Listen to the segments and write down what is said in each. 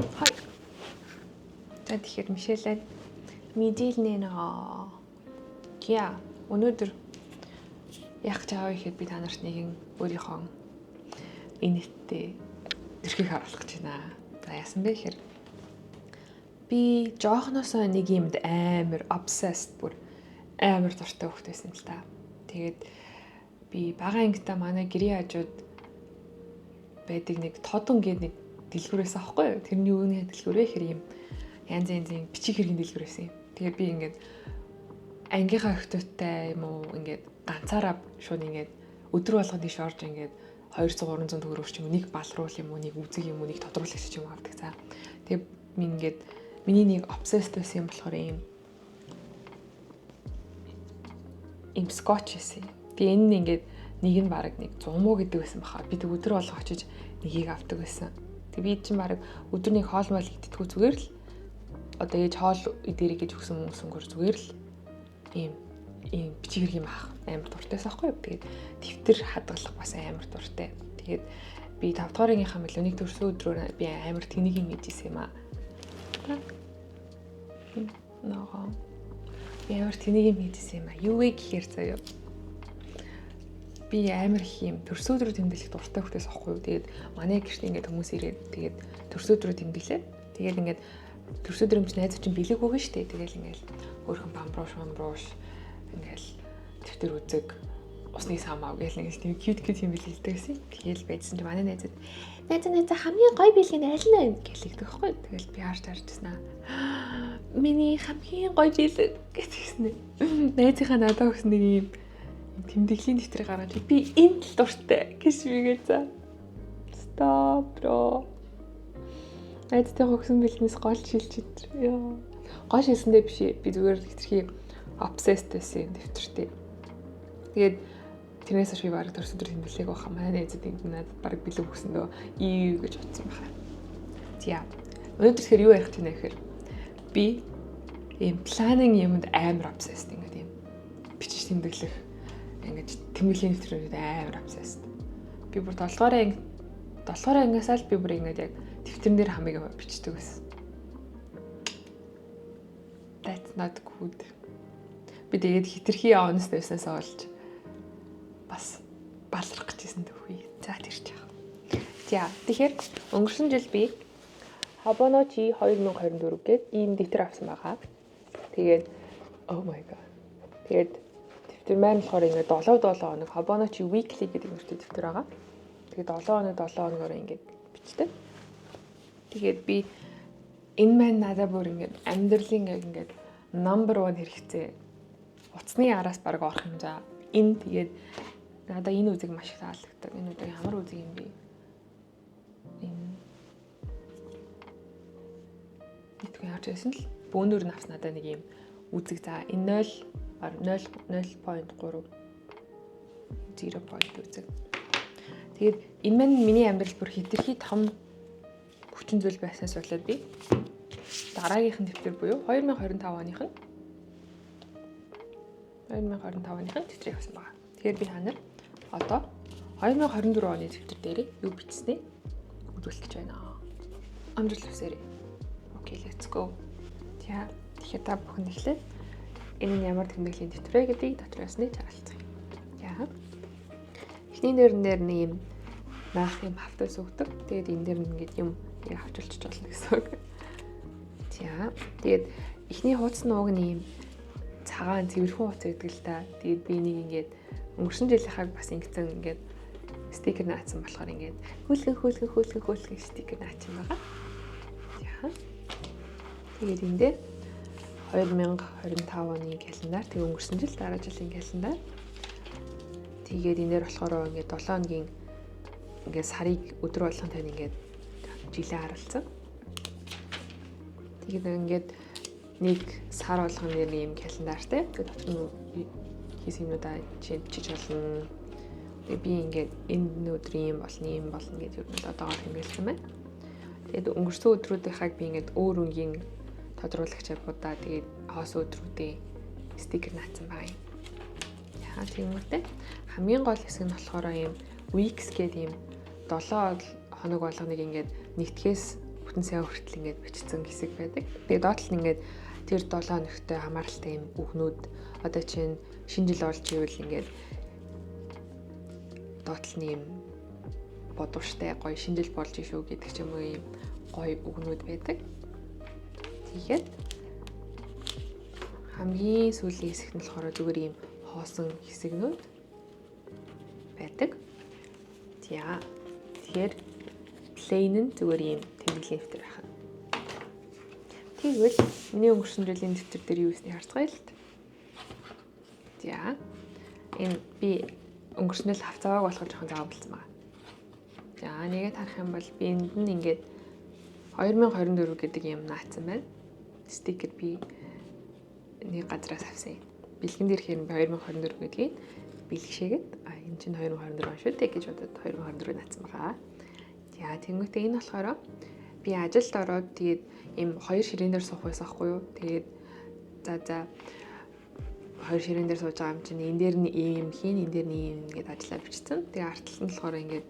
Хой. За тэгэхээр Мишелээ мэдээлнэ нөө. Яа, өнөөдөр яг чаав ихэд би та нарт нэгэн өөрийнхөө инэттэй төрхийг харуулах гэж байна. За яасан бэ гэхээр би жоохносоо нэг юмд амар obsessed бүр амар дуртай хөхт байсан л та. Тэгээд би бага ангита манай гэрийн хажууд байдаг нэг тодон гэдэг нэг дэлгүүрээс аахгүй юу? Тэрний үүний дэлгүүр вэ гэхээр юм янз янзын бичиг хэргийн дэлгүүр байсан юм. Тэгээд би ингээд ангийнхаа охтуудтай юм уу ингээд ганцаараа шууд ингээд өдөр болгоод тийш орж ингээд 200 300 төгрөгч юм нэг балруул юм уу нэг үзэг юм уу нэг тодруулагч юм авдаг цаа. Тэгээд ингээд миний нэг obsessed байсан юм болохоор ийм скотч байсан. Би энэ ингээд нэг нь баг нэг 100 муу гэдэг байсан баха. Би тэг өдөр болго очиж нэгийг авдаг байсан. Тэг би чинь баг өдөр нэг хоол мал идтгүү зүгээр л одоо ээж хоол идэрэг гэж өгсөн хүмүүс өнгөр зүгээр л ийм бичиг хэрэг юм аах амар дуртайс аахгүй юу. Тэгээд дэвтэр хадгалах бас амар дуртай. Тэгээд би 5 дугаар ангийнхаа мөлөнийг төрсөн өдрөөр би амар тэнийг юм хийжсэн юм аа. Ноо. Би амар тэнийг юм хийжсэн юм аа. Юу вэ гэхээр заяа. Би амар их юм төрсөн өдрөө тэмдэглэх дуртай хөлтөөс аахгүй юу. Тэгээд манай гэрт ингээд хүмүүс ирээд тэгээд төрсөн өдрөө тэмдэглээ. Тэгээд ингээд төрсөн өдөр юм чи найз чинь бэлэг өгнө штэ. Тэгээд ингээд өөрхөн бамбрууш ингээл дэвтэр үзэг усны самаа гээл нэг тийм cute юм бэлгэлдэг гэсэн. Тэгэл байжсан чи манай найзад найзаа хамгийн гоё бэлэг нь аль нь гэлэгдэг байхгүй. Тэгэл би харжсэн аа. Миний хамгийн гоё бэлэг гэсэн. Найзынхаа надад өгсөн нэг юм тэмдэглэлийн дэвтрийг гаргаж би энэ л дуртай гэж бигээд за. Stop bro. Найзтай өгсөн бэлгнээс гол шилжиж яа. Гол шилсэндээ биш би зүгээр хэтэрхий obsessed байсан дэвтэртэй. Тэгээд тэрнээс би баг төрсөн өдөр тэмдэглээг баха. Манай найзад надад баг бэлэг өгсөн дөө юу гэж бодсон баха. За. Өнөөдөр тэгэхээр юу ярих гэж байна гэхээр би ийм planning юмд амар obsessed ингээд юм бичиж тэмдэглэх ингээд тэмдэглэлийн дэвтрүүд амар obsessed. Би бүр 7 дугаар ангиасаа л би бүр ингээд яг дэвтэрэн дээр хамыг бичдэг байсан. That's not good. Би тэгээд хитрхи honest байснасаа болж бас балрах гэжсэн төвхий. За тэрч яах. За тэгэхээр өнгөрсөн жил би Hobonichi 2024 гээд ийм дэвтэр авсан байгаа. Тэгээд oh my god. Тэгээд дэвтэр маань болохоор ингээд 7 хоног Hobonichi Weekly гэдэг нэртэй дэвтэр байгаа. Тэгээд 7 хоногоор ингээд бичдэг. Тэгээд би энэ маань надад бүр ингээд амьдралын ингээд number 1 хэрэгцээ. Утасны араас баг орох юм за. Энэ тэгээд надаа энэ үзэг маш их таалагддаг. Энэ үзэг ямар үзэг юм бэ? Энэ итгүй харж байсан л бөөнөр нь авснадаа нэг юм үзэг за. Энэ 0.3 үзэг. Тэгээд энэ маань миний амьдрал бүр хэтэрхий том хүчин зүйл байснаас болоод би дараагийнх нь дэвтэр буюу 2025 оных дэвтрийг авсан байгаа. Тэгэхээр би та нар одоо 2024 оны дэвтэр дээр юу бичснээ үзүүлж байна. Амжилт хүсээрэй. Окей, let's go. За, тэгэхээр та бүхэн эхлээд энэ нь ямар тэмдэглэлийн дэвтэр вэ гэдгийг дотроос нь харилцгаая. За. Эхний дээрэн дээр нэг юм наах юм хавтаас өгдөг. Тэгээд энэ дээр ингээд юм яг авчилчих болно гэсэн үг. За. Тэгээд эхний хуудас нь уг нь юм цагаан цэвэрхэн хуудас гэдэг л та. Тэгээд би нэг ингээд өнгөрсөн жилийнхаа бас ингэсэн ингээд стикер наацсан болохоор ингээд хөөлгөн стикер наацсан байгаа. За. Тэгээд энэ дээр 2025 оны календар тэг өнгөрсөн жил дараа жилийн календар. Тэгээд энэ дээр болохоор ингээд 7 хоногийн ингээд сарыг өдөр болгон тань ингээд жилээ харалцсан. Тэгээд ингээд нэг сар болгон нэр юм календартай. Тэгээд дотор нь хийсэн юмудаа чиж болно. Тэгээд би ингээд энэ өдрийн юм болно гэж юу одоогоор хэмгэлсэн байна. Тэгээд өнгөрсөн өдрүүдийнхаа би ингээд өөр өнгийн тодруулагч авуудаа тэгээд хоос өдрүүдээ стикер наацсан байгаа юм. Яа тиймэрхүү. Хамгийн гол хэсэг нь болохоор юм weeks гэдэг юм 7 хоног болгоныг ингээд нэгтгэхээс бүтэн сая хүртэл ингээд бичсэн хэсэг байдаг. Тэгээд доотлол нь ингээд тэр 7 хоногтой хамааралтай юм үгнүүд одоо чинь шинэ жил болж ивэл ингээд доотлол нь юм бодвоштай гоё шинэ жил болж шүү гэдэг ч юм уу юм гоё үгнүүд байдаг. Тэгээд хамгийн сүүлийн хэсэгт нь болохоор зүгээр ийм хоосон хэсэгнүүд байдаг. Тэгэхээр plain нь зүгээр ийм тэмдэглэлийн дэвтэр байна. Тэгвэл миний өнгөрсөн жилийн дэвтэр дээр юу хийснийг харцгаая л та. За энэ би өнгөрснөө л хавцааг болгож жоохон заав болсон байна. За нэгээд харах юм бол би энд нь ингээд 2024 гэдэг юм наацсан байна. Стикер би нэг газраас авсан юм. Бэлгэн дээр хэрэг би 2024 гэдгийг бэлгшээгээд энэ чинь 2024 он шүү дээ гэж бодоод 2024 наацсан байгаа. За тэнгуүтэй энэ болохоор би ажилд ороод тэгээд ийм хоёр ширээн дээр суух байсан хгүй юу. Тэгээд за хоёр ширээн дээр сууж байгаа юм чинь энэ дээр нь ийм хийн энэ дээр нь ийм ингээд ажиллаа бичсэн. Тэгээд артлал нь болохоор ингээд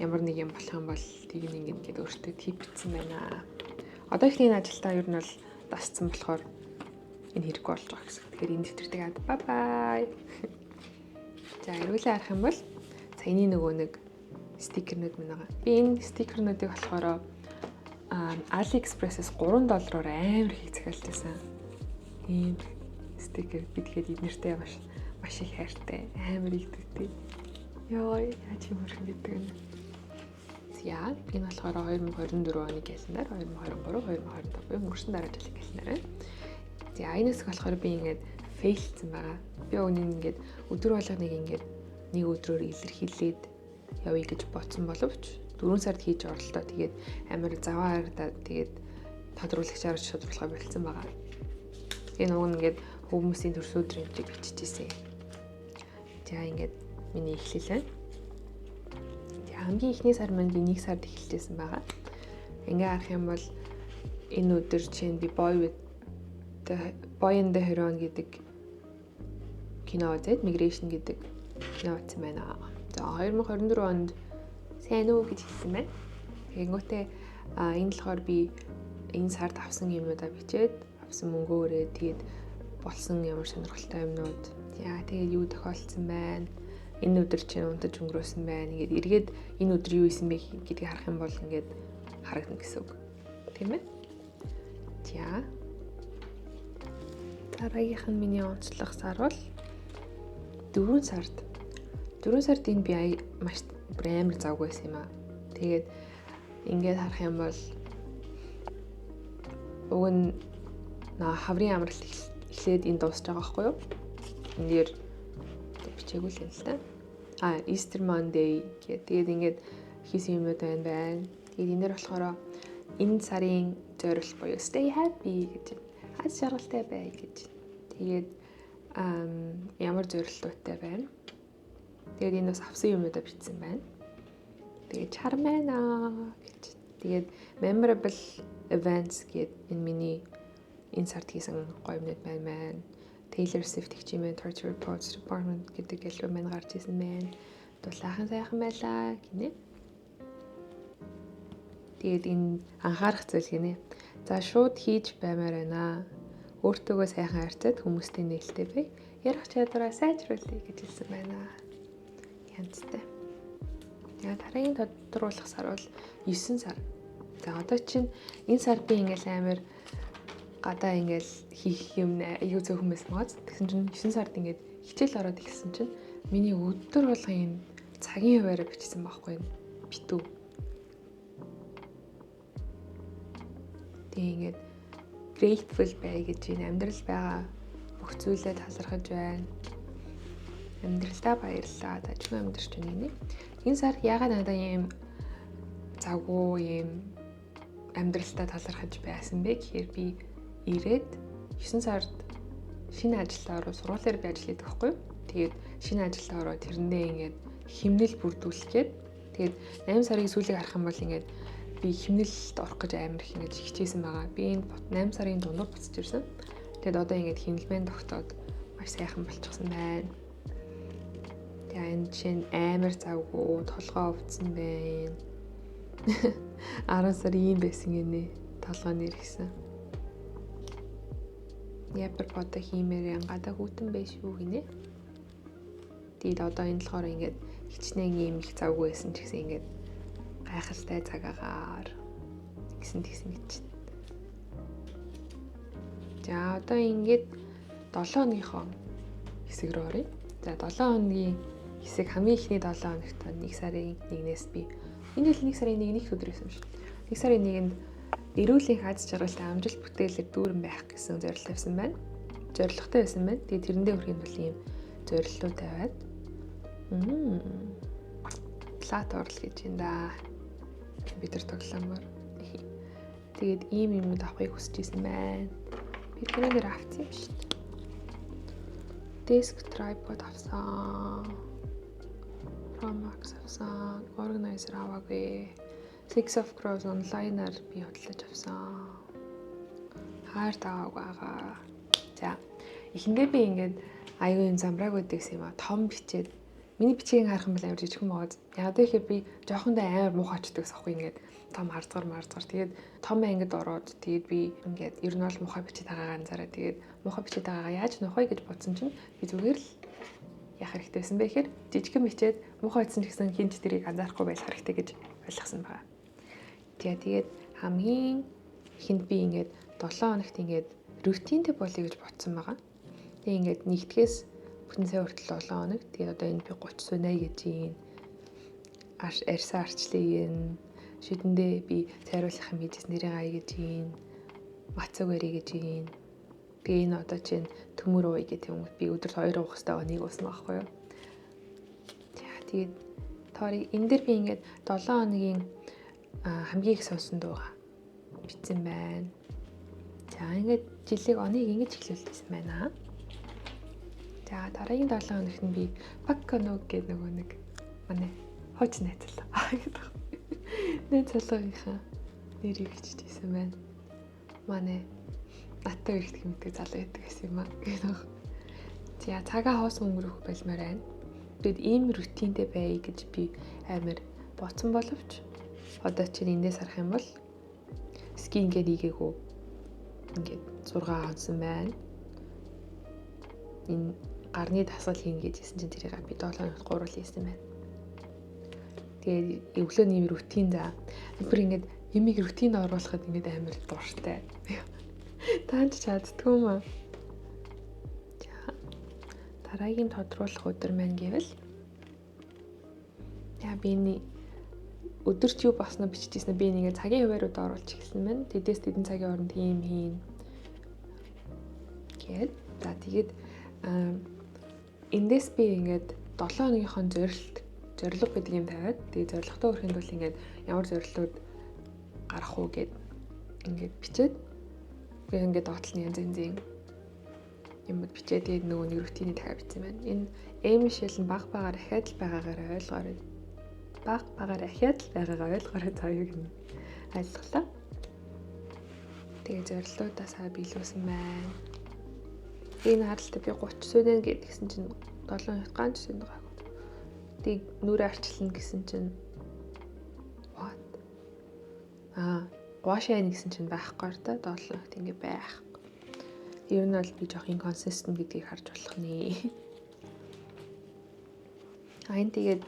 ямар нэг юм болох юм бол тийг нь ингээд өөртөө тип бичсэн байна. Одоо их энэ ажилдаа ер нь бол дасцсан болохоор энэ хэрэггүй болж байгаа гэсэн. Тэгэхээр энэ дэвтэртэй ад бай бай. За эргүүлээ харах юм бол за энэ нөгөө нэг стикернүүд мэн байгаа. Би энэ стикернүүдийг болохоор AliExpress-ээс $3 амар их захиалж байсан. Ийм стикер би тэгээд эднэртэй маш их хайртай. Амар игдэгтэй. Яа яаж юм хэрэг гэдэг юм. За энэ болохоор 2024 оны календар 2023 2025 өнгөрсөн дараа жилийн календар. За энэ хэсэг болохоор би ингээд фейлсэн байгаа. Би өнөө ингээд өдөр болгоныг ингээд нэг өдрөөр илэрхийлээд явъя гэж бодсон боловч 4 сард хийж оролдоо. Тэгээд амар заваа харагдаад тэгээд тодруулагчаар шударгалгаа болцсон байгаа. Энэ уг ингээд хүмүүсийн төрс өдрийн хэмжээг биччихсэн. За ингээд миний эхлэл байна. Хамгийн ихний сар маань би 1 сард эхэлжсэн байгаа. Ингээ харах юм бол энэ өдөр чинь би Boy and the Heron гэдэг кино үзээд Migration гэдэг кино үзсэн байна. За 2024 онд сайн уу гэж хэлсэн байна. Тэгэнгүүтээ энэ болохоор би энэ сард авсан юмудаа бичээд авсан мөнгөөрөө тэгээд болсон ямар сонирхолтой юмнууд. За тэгээд юу тохиолдсон байна. Энэ өдөр чинь унтаж өнгөрөөсөн байна. Ингээд эргээд энэ өдөр юу исэн бэ гэдгийг харах юм бол ингээд харагдана гэсэн үг. Тийм ээ. За. Дараагийнх нь миний онцлог сар бол 4 сард. 4 сард энэ би маш амар завгүй байсан юм аа. Тэгээд ингээд харах юм бол уг нь хаврын амралт эхлээд энэ дуусж байгаа байхгүй юу? Энд дээр бичээгүй л юм л та. Easter Monday гэдэг. Тэгээд ингээд хийсэн юмуд байна. Тэгээд энэ дэр болохоор энэ сарын зорилт буюу stay happy гэж хаз жаргалтай бай гэж. Тэгээд ямар зорилттой байна. Тэгээд энэ бас авсан юмудаа бичсэн байна. Тэгээд чармана гэж. Тэгээд memorable events гэдэг энэ миний энэ сард хийсэн гоё юмнууд байна. Taylor Swift хэмээн Torture Reports Department гэдэг альбом маань гарч ирсэн байна. Дулаахан сайхан байлаа гинэ. Тэгээд энэ анхаарах зүйл гинэ. За шууд хийж баймаар байна. Өөртөөгөө сайхан харьцаад хүмүүстэй нээлттэй бай. Ярих чадвараа сайжруулъя гэж хэлсэн байна. Янзтай. Яа дараагийн тодруулах сар бол 9 сар. За одоо чинь энэ сар би ингээл амар гадаа ингээл хийх юм аюу зөөхөн байсан гоц. Тэгсэн чинь 9 сард ингээд хичээл ороод ирсэн чинь миний өдөр болгон юм цагийн хуваараа бичсэн байхгүй юм. Битүү. Тэгээ ингээд grateful бай гэж энэ амьдрал байгаа бүх зүйлээ талархаж байна. Амьдралдаа баярлалаа. Тажгүй амьдрч байна гинэ. Энэ сар яагаад надаа ийм завгүй ийм амьдралдаа талархаж байсан бэ гэхээр би ирээд 9 сард шинэ ажилдаа ороод сургуулиар би ажил хийдэг байхгүй юу. Тэгээд шинэ ажилдаа ороод тэрэндээ ингээд химнэл бүрдүүлэхэд тэгээд 8 сарын сүүлийг харах юм бол ингээд би химнэлд орох гэж амар их ингэж хичээсэн байгаа. Би энэ 8 сарын дундуур буцаж ирсэн. Тэгээд одоо ингээд химнэлмэн тогтоод маш сайхан болчихсон байна. Тэгээ энэ чинь амар завгүй толгоо өвдсөн байна. 10 сар ийм байсан гинэ. Толгойн нэр гэсэн. Япер бото хиймээр янгаада хүүтэн байж шүү гинэ. Тэгээд одоо энэ болохоор ингээд хичнээн ийм их завгүй байсан ч гэсэн ингээд гайхалтай цагаагаар гэсэн гэж. За одоо ингээд 7 хоногийнхоо хэсэг рүү оръё. За 7 хоногийн хэсэг хамгийн ихний 7 хоногт 1 сарын 1-ээс би энэ жил 1 сарын 1-ний өдөр байсан юм шиг. 1 сарын 1-нд эрүүлийн аз жаргалтай амжилт бүтээлээр дүүрэн байх гэсэн зорилго тавьсан байна. Зорилготой байсан байна. Тэгээд тэрэндээ хүрэхэд бол ийм зорилгоо тавиад плат орл гэж юм да. Компьютер тоглоомоор. Тэгээд ийм юмуд авахыг хүсэж ирсэн байна. Би тэрээр авсан юм шүү дээ. Desk tripod авсан. Promax авсан. Organizer аваагүй. Six of Crows онлайнаар би хөтлөж авсан. Хаард аваагүй байгаа. За эхэндээ би ингээд аюу юм замбрааг өгдөгс юм а. Том бичээд миний бичгийг харах юм бол амар жижигхэн байгаа. Яг тэгэхээр би жоохондоо амар муухайчдаг сахгүй ингээд том хардгаар. Тэгээд том ангид ороод тэгээд би ингээд ер нь бол муухай бичиж байгаагаа анзаараа тэгээд муухай бичиж байгаагаа яаж нөхөй гэж бодсон чинь би зүгээр л яах хэрэгтэй байсан бэ гэхээр жижигхэн бичээд муухай бичсэн ч гэсэн хинч тэрийг анзаарахгүй байх хэрэгтэй гэж ойлгосон байна. Тэгээд хамгийн ихэнд би ингээд 7 хоногт ингээд рутинтэй болъё гэж бодсон байгаа. Тэгээд ингээд нэгдгээс бүтэн сая хүртэл 7 хоног. Тэгээд одоо энэ би 30 сунаа гэж юм. Арьсаа арчлыг нь шидэндээ би цайруулахын мэдээс нэрээ гай гэж юм. Мацаг барий гэж юм. Тэгээ энэ одоо чинь төмөр ууй гэх юм. Би өдөрт 2 уух хэрэгтэй байгаа, нэг уусан байхгүй юу. Тэгээд тоорыг энэ дээр би ингээд 7 хоногийн хамгийн их сонсон дууга бичсэн байна. За ингээд жилиг оныг ингэж эхлүүлсэн байна. За дараагийн 7 хоногт нь би Пакканог гэдэг нэг манай хооч найзлаа. Найзлаагийнхаа нэрийг биччихсэн байна. Манай наттай ирэх хэмдэг залуу байдаг гэсэн юм аа. За цагаа хоос өнгөрөх болмоор байна. Тэгэд ийм рутинтэй бай гэж би амар бодсон боловч одоо чинь эндээс харах юм бол скин гэдэг ийгээгүй ингээд 6 онсон байна. Энэ гарны дасгал хийн гэжсэн чинь тэрийг би 7 хоногт 3 л хийсэн байна. Тэгээд өглөөний юм рутин за. Тэр ингээд юмыг рутинд оруулахад ингээд амар дуртай. Таанд чаддгүй юм аа. Дараагийн тодруулах өдөр маань гэвэл яа би энэ өдөрт юу босноо биччихсэн би нэгээ цагийн хуваарууд оруулж эхэлсэн байна. Тэдээс тэдэн цагийн хооронд ийм хийн. Гэт за тэгээд эндээс би ингээд 7 хоногийнхоо зорилго гэдэг юм тавиад тэгээд зорилготой хүрэхэд бол ингээд ямар зорилгууд гарах уу гэд ингээд бичээд би ингээд доотлын янз янзын юмуд бичээд тэгээд нөгөө нэг рутины дахиад бичсэн байна. Энэ Эмишэл нь баг багаар ахиад л байгаагаар ойлгоорой. Баг багаар ахиад л байгаагаа ойлгоорой заяа гэнэ. Ойлголоо. Тэгээд зорилгоудаа биелүүлсэн байна. Энэ харалтаа би 30 сунаа гэдгсэн чинь 7 хоногт ганц сунаа гаагүй. Тийг нүрээ арчилна гэсэн чинь what? Гуашаа гэсэн чинь байхгүй та 7 хоногт ингэ байх. Ер нь бол би жоох inconsistent гэдгийг харж болох нэ. Айн тэгээд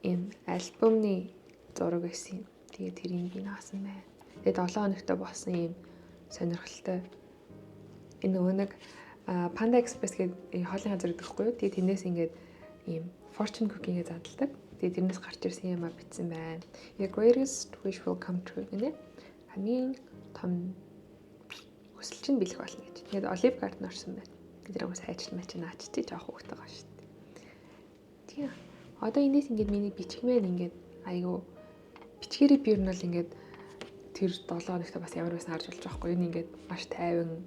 ийм альбомны зураг байсан. Тэгээд тэрийг би наасан байна. Тэгээд 7 хоногтой болсон ийм сонирхолтой. Энэ нөгөө нэг Panda Express гэдэг хоолны газар гэхгүй юу? Тэгээд тэрнээс ингээд ийм fortune cookie-гээ задалдаг. Тэгээд тэрнээс гарч ирсэн юм а бичсэн байна. Your greatest wish will come true гэнэ. Хамгийн том хүсэл чинь бэлэх болно гэж. Тэгээд Olive Garden орсон байна. Тэр хүмүүс хайчл мачи наачти жоох хөөхтэй байгаа шүү дээ. Тийм. Одоо энэс ингээд миний бичгмээр ингээд айгу бичгээрээ би ер нь бол ингээд тэр 7 хоногт бас ямар байсан харж болж байгаа хгүй юу. Ингээд маш тайван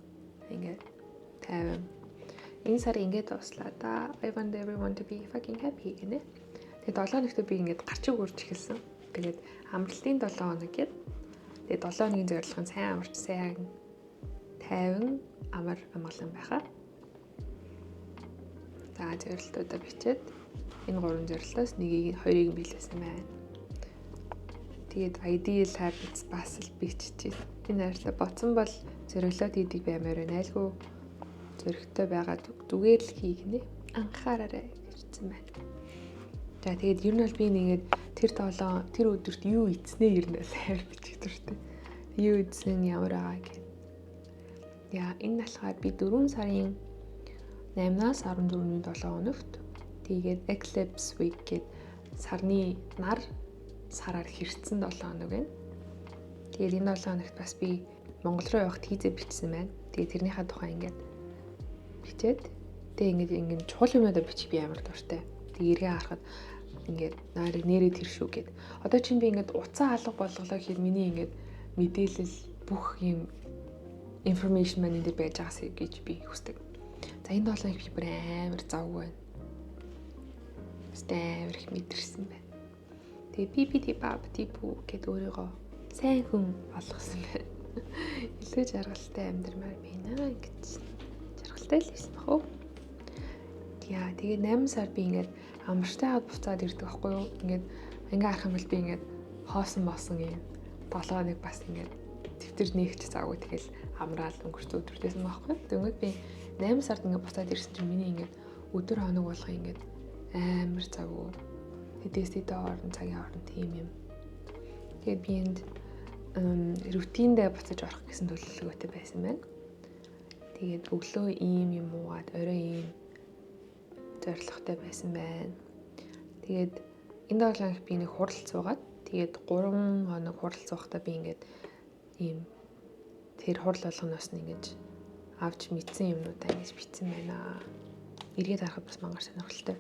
ингээд тайван. Энэ сар ингээд дуслаа да. I want everyone to be fucking happy гэнэ. Тэгээд 7 хоногт би ингээд гарчиг урж эхэлсэн. Тэгээд амралтын 7 хоног гээд тэгээд 7 хоногийн зорилго нь сайн амарч сайн тайван амар амгалан байхаа. За зорилтуудаа бичээд энэ 3 зорилтоос нэгийг хоёрыг биелүүлсэн байна. Тэгээд ideal habits бас л биччихсэн. Би нааштай боцсон бол зориглоод хийдэг баймаар байна. Айлгүй зөрөгтэй байгаад зүгээр л хий гинэ. Анхаараарай гэсэн байна. За тэгээд ер нь бол би нэгээд тэр өдөрт юу ийцнээ ер нь л хайр бичих төртэй. Юу ийцэн ямар байгаа гэх. Яа энэ болохоор би 4 сарын 8-аас 14-ний 7 хоногт тэгээд eclipse week гээд сарны нар сараар хэрцэн 7 хоног байна. Тэгээд энэ 7 хоногт бас би Монгол руу явахд хийзээ бичсэн байна. Тэгээд тэрнийхээ тухай ингээд бичээд тэгээд ингээд чухал юмудаа бичих би амар дуртай. Тэгээд эргээ харахад ингээд нэрээ тэр шүү гэд. Одоо чинь би ингээд уцаа алга болголоо гэхэд миний ингээд мэдээлэл бүх юм information маань энэ дээр байж байгаас гэж би хүсдэг. За энэ 7 их би бүр амар завгүй байна. Амар их мэдэрсэн байна. Тэгээ PPT баб типүү гэд өөрийгөө сайн хүн болгосон байна. Илүү жаргалтай амьдрмаар байна гэж. Жаргалтай л байсан бах уу? Яа тэгээ 8 сар би ингээд амарчтайгаад буцаад ирдэг байхгүй юу? Ингээд харах юм бол би ингээд хоосон босон юм. 7 хоног бас ингээд төвтөр нээгч завгүй тэгэл амраал өнгөрч өдөртөөсөн байхгүй. Тэгвэл би 8 сард ингээд буцаад ирсэн чинь миний ингээд өдөр хоног болгоо ингээд амар завгүй. Тэдээсээ орон цагийн орон тийм юм. Тэгээд би энд рутиндээ буцаж орох гэсэн төлөвлөгөөтэй байсан байна. Тэгээд өглөө ийм юм уугаад орой ийм зорилготой байсан байна. Тэгээд энэ 7 хоног би нэг хурал цуугаад тэгээд 3 хоног хурал цуухтаа би ингээд ийм тэр хурал болгоноос нь ингэж авч мэдсэн юмнуудаа ингэж бичсэн байна. Эргээд харахад бас мангар сонирхолтой.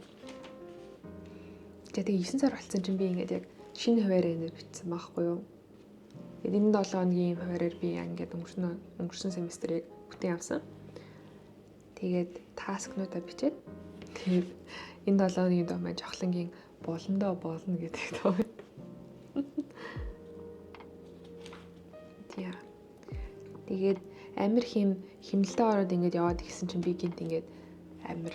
Тэгээ 9 сар болсон чинь би ингээд яг шинэ хуваараа энэ бичсэн байхгүй юу. Тэгээд энэ 7 хоногийн хуваараар би ингээд өнгөрсөн семестрийг бүтэн авсан. Тэгээд таскнуудаа бичээд тэгээд энэ 7 хоногийн доо маань жохлонгийн болно гэдэг тоо. Яа. Тэгээд амир химэлдээ ороод ингээд яваад гисэн чинь би гинт ингээд амир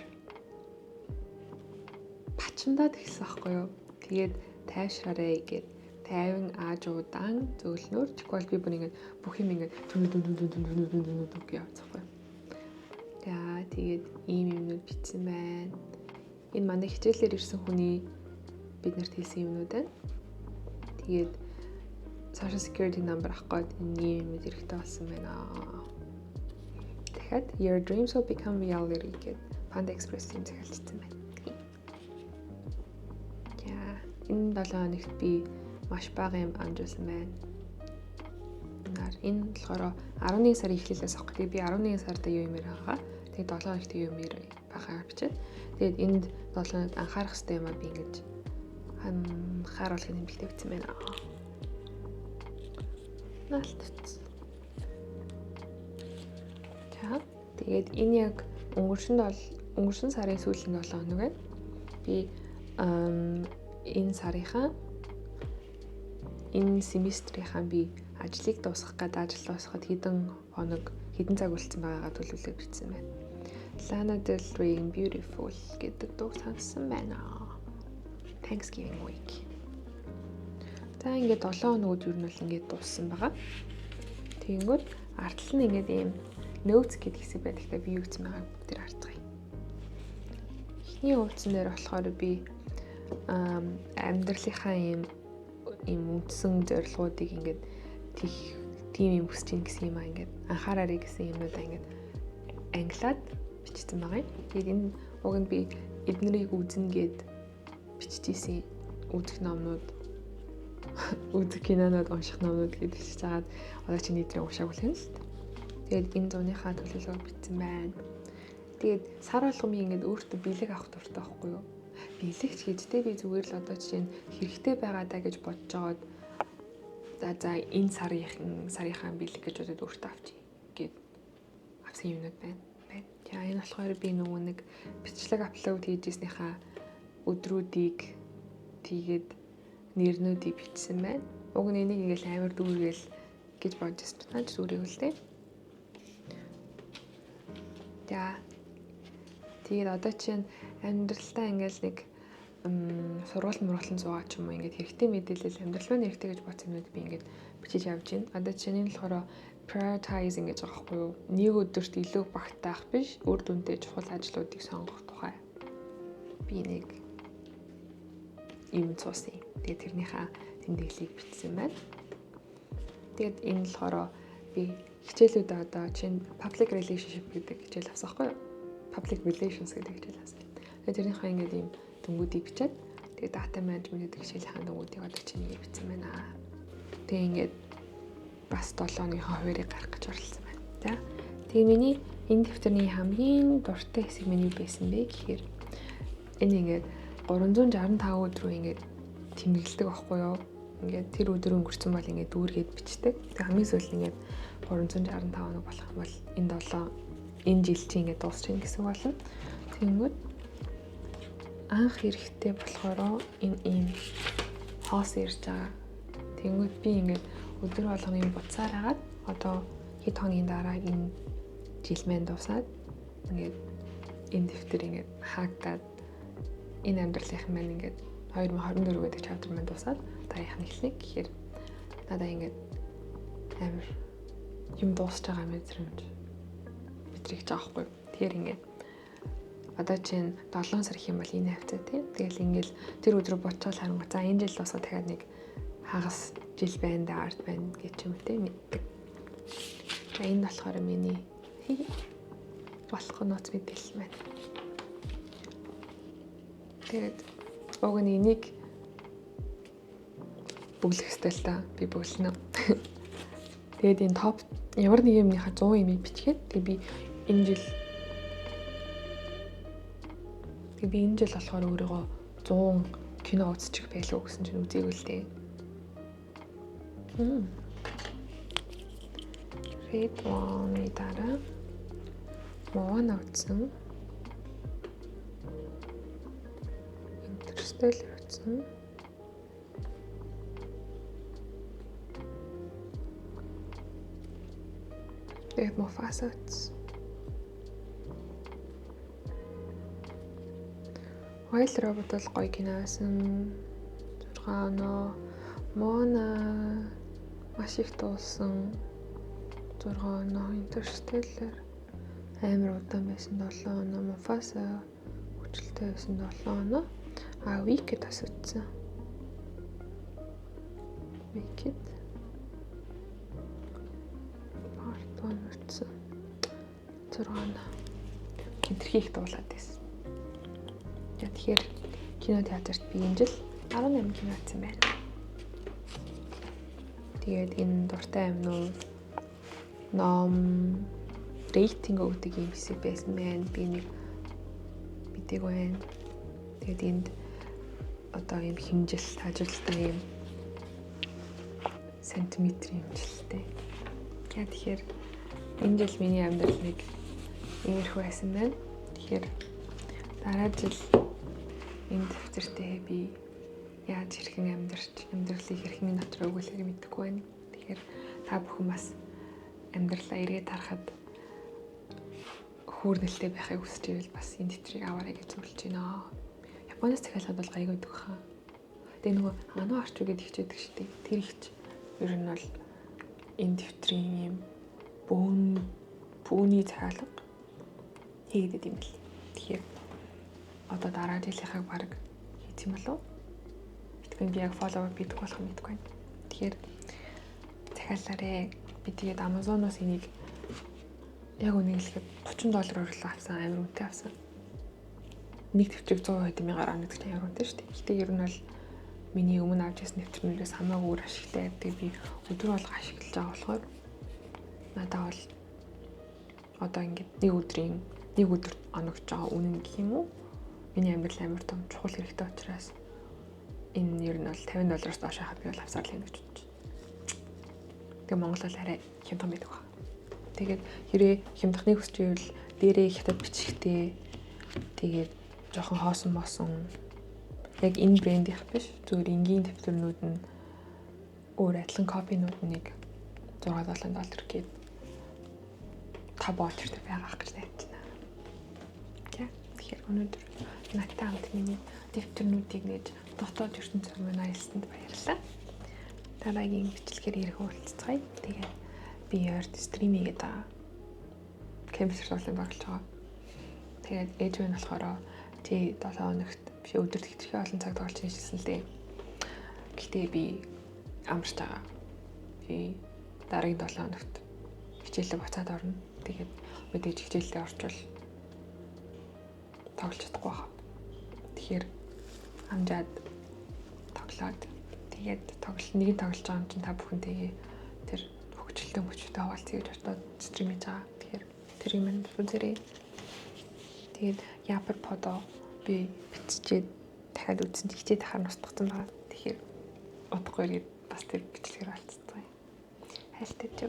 бачимдаад гисэн байхгүй юу. Тэгээд тайвшраарэ гэд 50 аажуудан зөөлнөр чигвэл би бүр ингээд бүх юм ингээд дүн явцгаахгүй. Яа тэгээд ийм юмнууд бичсэн байна. Энэ манай хичээлээр ирсэн хүний биднэрт хэлсэн юмнууд байна. Тэгээд social security number авах гээд энэ юм хэрэгтэй болсон байна. Дахиад your dreams will become reality гэд Panda Express-ийн захиалцсан байна. Яа, энэ 7 хоногт би маш бага юм амжуулсан байна. Энэ болохоор 11 сарын эхлэлээс авах гэдэг. Би 11 сард юу юмэр байгаа. Тэгээд 7 хоногт юу юмэр багаар бичээд. Тэгээд энд 7 хоногт анхаарах хэрэгтэй юмаа би ингэж анхааруулах нэмэлтээ бичсэн байна. Наалтц. Тэгээд энэ яг өнгөрсөн сарын сүүлийн 7 хоног байна. Би энэ сарынхаа энэ семестрийнхаа би ажлыг дуусгах гээд ажил дуусгахад хэдэн цаг үлдсэн байгаагаа төлөвлөгөө бичсэн байна. Lana Del Rey Beautiful гэдэг дуу сонссон байна. Thanksgiving week. За ингээд 7 хоногуд юу нь бол ингээд дууссан байгаа. Тэгэнгүүт артлал нь ингээд ийм notes гэдэг хэсэг байдаг. Гэхдээ би юу гэсэн байгааг бүгд тэр харцгаая. Эхний хуудсан дээр болохоор би амьдралынхаа ийм үндсэн зорилгоодыг ингээд тийм юм хүсэж ийн гэсэн юм аа ингээд анхаараарай гэсэн юмудаа ингээд англиад бичсэн байгаа юм. Тэгээд энэ уг нь би эднэрийг үзнэ гэд биччихсэн үзэх номнууд үзэх кинонууд унших номнууд гэдэг чинь цаагаад одоо чи нийтрээ уншаагүй л юм л та. Тэгээд энэ зуныхаа төлөвлөгөө бичсэн байна. Тэгээд сар болгон би ингээд өөртөө бэлэг авах дуртай байхгүй юу? Бэлэгч гэдэгтэй би зүгээр л одоо чинь хэрэгтэй байгаа даа гэж бодож жоод за энэ сарынхаа бэлэг гэж бодоод өөртөө авчий гэд авсан юмнууд байна. За энэ болохоор би нөгөө нэг бичлэг апплод хийжсэнийхаа өдрүүдийг тэгээд нэрнүүдийг бичсэн байна. Уг нь энийг ингээл амар дүүргээл гэж бодож байсан. Таач дүүрийг үл дээ. За тэгээд одоо чинь амьдралдаа ингээл нэг сургууль зугаа ч юм уу ингээд хэрэгтэй мэдээлэл амьдрал маань хэрэгтэй гэж бодсон юмуд би ингээд бичиж явж байна. Одоо чиний болохоор prioritizing гэж байгаа байхгүй юу? Нэг өдөрт илүү багтаах биш, үр дүнтэй чухал ажлуудыг сонгох тухай. Би нэг юм цуусан. Тэгээд тэрнийхээ тэмдэглэлийг бичсэн байна. Тэгээд энэ болохоор би хичээлүүдээ одоо чинь public relationship гэдэг хичээл авсан байхгүй юу? Public relations гэдэг хичээл авсан. Тэгээд тэрнийхээ ингээд юм дүнгуудыг бичээд тэгээд data management гэдэг хичээлийн дүнгуудыг одоо чинь нэг бичсэн байна. Тэгээд ингээд бас 7 оныхоо хуваарийг гарах гэж оролцсон байна. За. Тэгээ миний энэ дэвтэрний хамгийн дуртай хэсэг миний байсан бэ гэхээр энэ ингээд 365 өдрөө ингээд тэмдэглэдэг байхгүй юу? Ингээд тэр өдөр өнгөрцөн бол ингээд дүүргээд бичдэг. Тэг хамгийн сүүлд ингээд 365 хоног болох юм бол энэ жил чинь ингээд дуусчихна гэсэн болно. Тэгэнгүүт анх хэрэгтэй болохоор энэ хоос ирж байгаа. Тэгэнгүүт би ингээд өдөр болгоны буцаар агаад одоо хэд хоногийн дараа энэ жил маань дуусаад ингээд энэ дэвтэр ингээд хаагдаад энэ амьдралынх маань ингээд 2024 гэдэг чаптер маань дуусаад дараагийнх нь эхлэх гэхээр надаа ингээд амар юм дуусч байгаа мэдрэмж мэдрэгч байгаа хгүй. Тэгэхээр ингээд одоо чинь 7 сар их юм бол энэ хавцаа тийм. Тэгэл ингээд тэр өдрөө бодчихвол харангуй за энэ жил дуусаад дахиад нэг хагас жил байна да арт байна гэж юм те мэддэг. За энэ болохоор миний болох нууц мэдээлэл байна. Тэгээд уг нь энийг бүглэх ёстой л та. Би бүглэнэ. Тэгээд энэ топ ямар нэг юмныхаа 100 имийг бичгээд тэгээд би энэ жил болохоор өөрийгөө 100 кино үзчих байлуу гэсэн чинь үзээгүй л дээ. Red One-ы дараа Moana үзсэн. Interstellar үзсэн. Тэгээд Mufasa үзсэн. Wild Robot бол гоё кино байсан. 6 оноо. Moana маш их дуулсан. 6 оноо. Interstellar амар удаан байсан 7 оноо. Mufasa хүчтэй байсан 7 оноо. Wicked бас үзсэн. Wicked Part 1 үзсэн. 6 оноо. Хинтрхи их дуулаад байсан. Тэгэхээр кино театрт би энэ жил 18 кино үзсэн байна. Тэгээд энэ дуртай амнууд ном рейтинг өгдөг юм хэсэг байсан байна. Би нэг бидэг байна. Тэгээд энд одоо юм хэмжилт, ажилттай юм сантиметрийн хэмжилттэй. Тэгэхээр энэ жил миний амьдрал нэг иймэрхүү байсан байна. Тэгэхээр дараа жил энэ дэвтэртээ би яаж хэрхэн амьдралыг хэрхэн дотроо өгүүлэхийг мэдэхгүй байна. Тэгэхээр та бүхэн бас амьдралаа эргээд харахад хүүрнэлтэй байхыг хүсэж ивэл бас энэ дэвтрийг аваарай гэж зөвлөж байна. Японоос захиалгад бол гайгүй дөх хаа. Тэгээ нөгөө анаа орч үгээд хичээдэг шүү дээ. Тэр ихч ер нь бол энэ дэвтрийн юм бөөний захиалга хийгдэт юм бэл. Тэгэхээр одоо дараа жилийнхаа баг хийх юм болов уу? Итгэн би яг фолловер бидэх болох юм гэдэггүй. Тэгэхээр захиалаарэ. Би тэгээд Amazon-оос энийг яг үнийг хэлэхэд $30 орлоо авсан. Амар үнэтэй авсан. Нэг төвчиг 120 мянгаар авдаг чинь ямар үнэтэй шүү дээ. Гэтэ ер нь бол миний өмнө авч ирсэн нэвтрүүлгээс хамаагүй өөр ашигтай. Тэгээд би өдөр болго ашиглаж байгаа болохоор надад бол одоо ингээд нэг өдөр оногч байгаа үнэн гэх юм уу? Миний амьдрал амар том чухал хэрэгтэй учраас энэ ер нь бол $50-аас доош хаад би бол авсаар л юм гэж бодож байна. Тэгээ Монгол бол арай хямдхан байдаг ба. Тэгээд хэрэг хямдхныг хүсч ивэл дээрээ хятад бичгтэй тэгээд жоохон хоосон мосон яг энэ брэндийнх биш зүгээр энгийн дэвтэрнүүд нь өөр адилхан копинууд нэг $6-7 гээд $5 байгаа гэж найдаж байна. Тэгэхээр өнөөдөр надтай хамт миний дэвтэрнүүдийг нээж дотоод ертөнцийн минь аялсанд баярлалаа. Дараагийн бичлэгээр ирэх уулзцгаая. Тэгээд би яард стримигээд байгаа. Кемпс сургуулийн баглж байгаа. Тэгээд ээж минь болохоор тий 7 хоногт биш өдөрт хэтэрхий олон цаг тоглож ажилласан л дээ. Гэхдээ би амарч байгаа. Би дараагийн 7 хоногт хичээлээ буцаад орно. Тэгээд мэдээж хичээлдээ орчвол тоглож чадахгүй байна. Тэгэхээр амжаад тоглоод тэгээд нэг тоглож байгаа юм чинь та бүхэнтэйгээ тэр хөгжилтэй мөчтэй хаваалцъя гэж бодоод стрим хийж байгаа. Тэгэхээр тэр юм үзэрэй. Тэгээд япер подо би биччихээд дахиад үзсэн чи хичээд ахаар устгацсан байгаа. Тэгэхээр удахгүй ирээд бас тэр бичлэгээр олцсон. Хайлттай ч.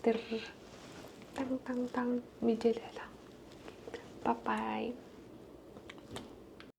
Тэр тан мэдээлэл. Bye bye.